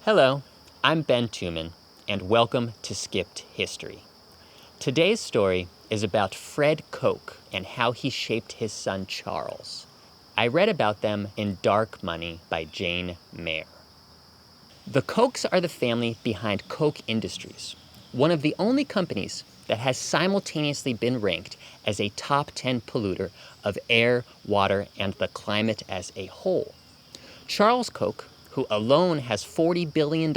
Hello, I'm Ben Tuman, and welcome to Skipped History. Today's story is about Fred Koch and how he shaped his son Charles. I read about them in Dark Money by Jane Mayer. The Kochs are the family behind Koch Industries, one of the only companies that has simultaneously been ranked as a top 10 polluter of air, water, and the climate as a whole. Charles Koch, who alone has $40 billion,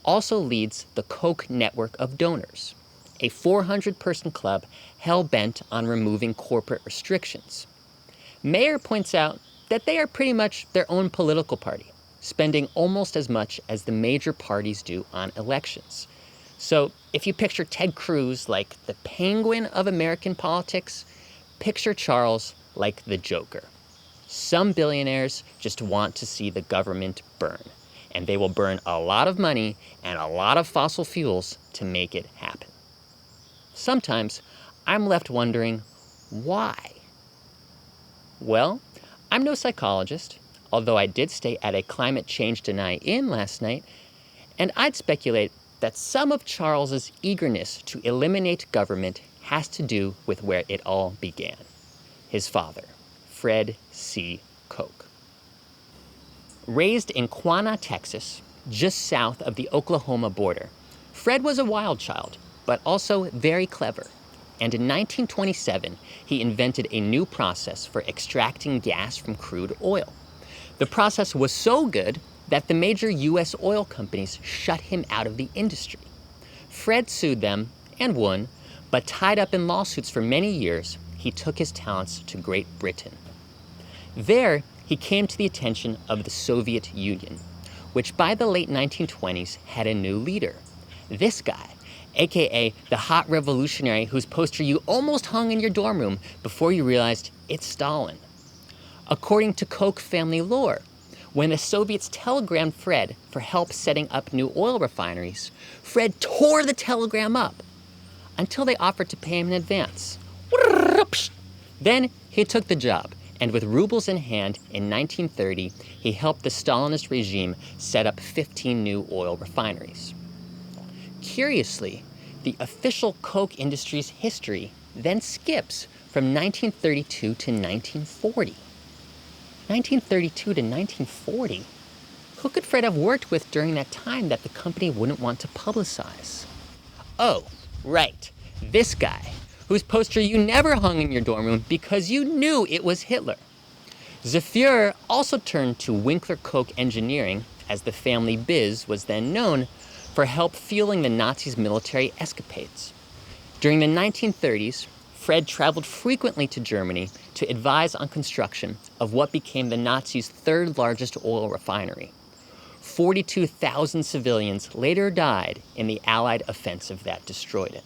also leads the Koch network of donors, a 400-person club hell-bent on removing corporate restrictions. Mayer points out that they are pretty much their own political party, spending almost as much as the major parties do on elections. So if you picture Ted Cruz like the penguin of American politics, picture Charles like the Joker. Some billionaires just want to see the government burn, and they will burn a lot of money and a lot of fossil fuels to make it happen. Sometimes I'm left wondering, why? Well, I'm no psychologist, although I did stay at a climate change deny inn last night, and I'd speculate that some of Charles's eagerness to eliminate government has to do with where it all began. His father, Fred C. Koch. Raised in Quanah, Texas, just south of the Oklahoma border, Fred was a wild child, but also very clever. And in 1927, he invented a new process for extracting gas from crude oil. The process was so good that the major U.S. oil companies shut him out of the industry. Fred sued them and won, but tied up in lawsuits for many years, he took his talents to Great Britain. There, he came to the attention of the Soviet Union, which by the late 1920s had a new leader. This guy, aka the hot revolutionary whose poster you almost hung in your dorm room before you realized it's Stalin. According to Koch family lore, when the Soviets telegrammed Fred for help setting up new oil refineries, Fred tore the telegram up until they offered to pay him in advance. Then he took the job, and with rubles in hand in 1930, he helped the Stalinist regime set up 15 new oil refineries. Curiously, the official Koch Industries history then skips from 1932 to 1940. 1932 to 1940? Who could Fred have worked with during that time that the company wouldn't want to publicize? Oh, right, this guy, whose poster you never hung in your dorm room because you knew it was Hitler. The Führer also turned to Winkler Koch Engineering, as the family biz was then known, for help fueling the Nazis' military escapades. During the 1930s, Fred traveled frequently to Germany to advise on construction of what became the Nazis' third largest oil refinery. 42,000 civilians later died in the Allied offensive that destroyed it.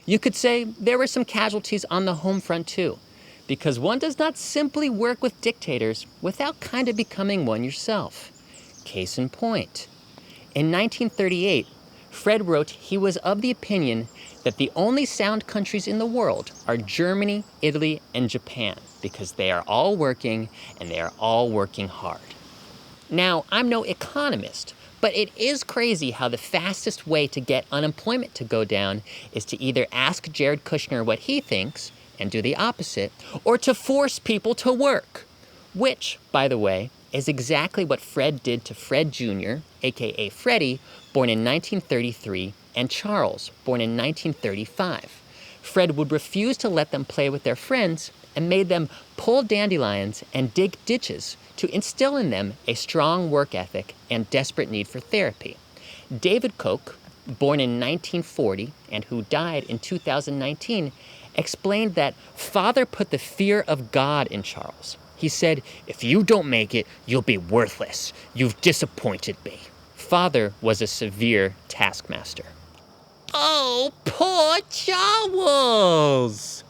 You could say there were some casualties on the home front too, because one does not simply work with dictators without kind of becoming one yourself. Case in point. In 1938, Fred wrote he was of the opinion that the only sound countries in the world are Germany, Italy, and Japan, because they are all working and they are all working hard. Now, I'm no economist, but it is crazy how the fastest way to get unemployment to go down is to either ask Jared Kushner what he thinks and do the opposite, or to force people to work. Which, by the way, is exactly what Fred did to Fred Jr., aka Freddie, born in 1933, and Charles, born in 1935. Fred would refuse to let them play with their friends and made them pull dandelions and dig ditches to instill in them a strong work ethic and desperate need for therapy. David Koch, born in 1940 and who died in 2019, explained that father put the fear of God in Charles. He said, "If you don't make it, you'll be worthless. You've disappointed me." Father was a severe taskmaster. Oh, poor Charles!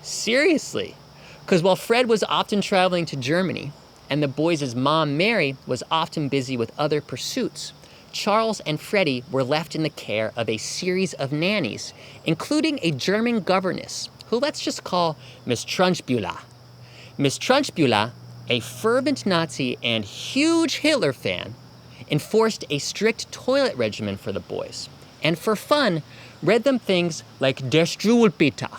Seriously, because while Fred was often traveling to Germany, and the boys' mom, Mary, was often busy with other pursuits, Charles and Freddie were left in the care of a series of nannies, including a German governess, who let's just call Miss Trunchbulla. Miss Trunchbulla, a fervent Nazi and huge Hitler fan, enforced a strict toilet regimen for the boys, and for fun, read them things like Der Struwwelpeter,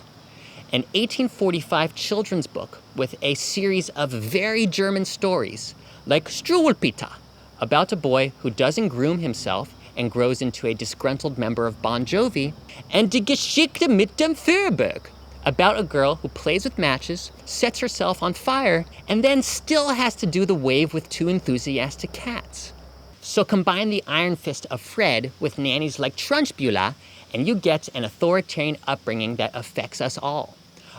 an 1845 children's book with a series of very German stories, like Struwwelpeter, about a boy who doesn't groom himself and grows into a disgruntled member of Bon Jovi, and Die Geschichte mit dem Feuerberg, about a girl who plays with matches, sets herself on fire, and then still has to do the wave with two enthusiastic cats. So combine the iron fist of Fred with nannies like Trunchbulla, and you get an authoritarian upbringing that affects us all.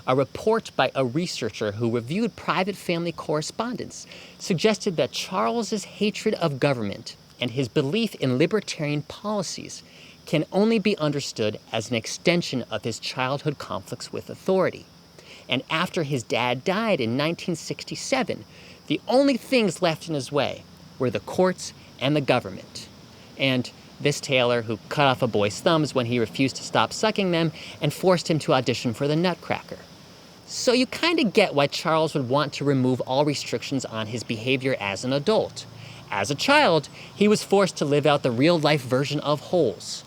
A report by a researcher who reviewed private family correspondence suggested that Charles's hatred of government and his belief in libertarian policies can only be understood as an extension of his childhood conflicts with authority. And after his dad died in 1967, the only things left in his way were the courts and the government. And this tailor who cut off a boy's thumbs when he refused to stop sucking them and forced him to audition for the Nutcracker. So you kind of get why Charles would want to remove all restrictions on his behavior as an adult. As a child, he was forced to live out the real-life version of holes.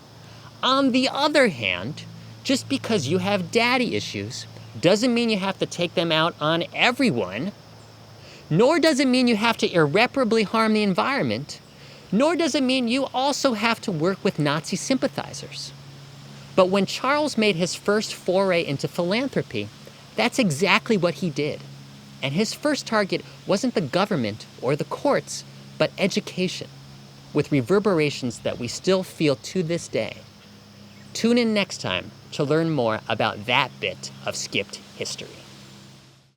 On the other hand, just because you have daddy issues doesn't mean you have to take them out on everyone. Nor does it mean you have to irreparably harm the environment. Nor does it mean you also have to work with Nazi sympathizers. But when Charles made his first foray into philanthropy, that's exactly what he did. And his first target wasn't the government or the courts, but education, with reverberations that we still feel to this day. Tune in next time to learn more about that bit of skipped history.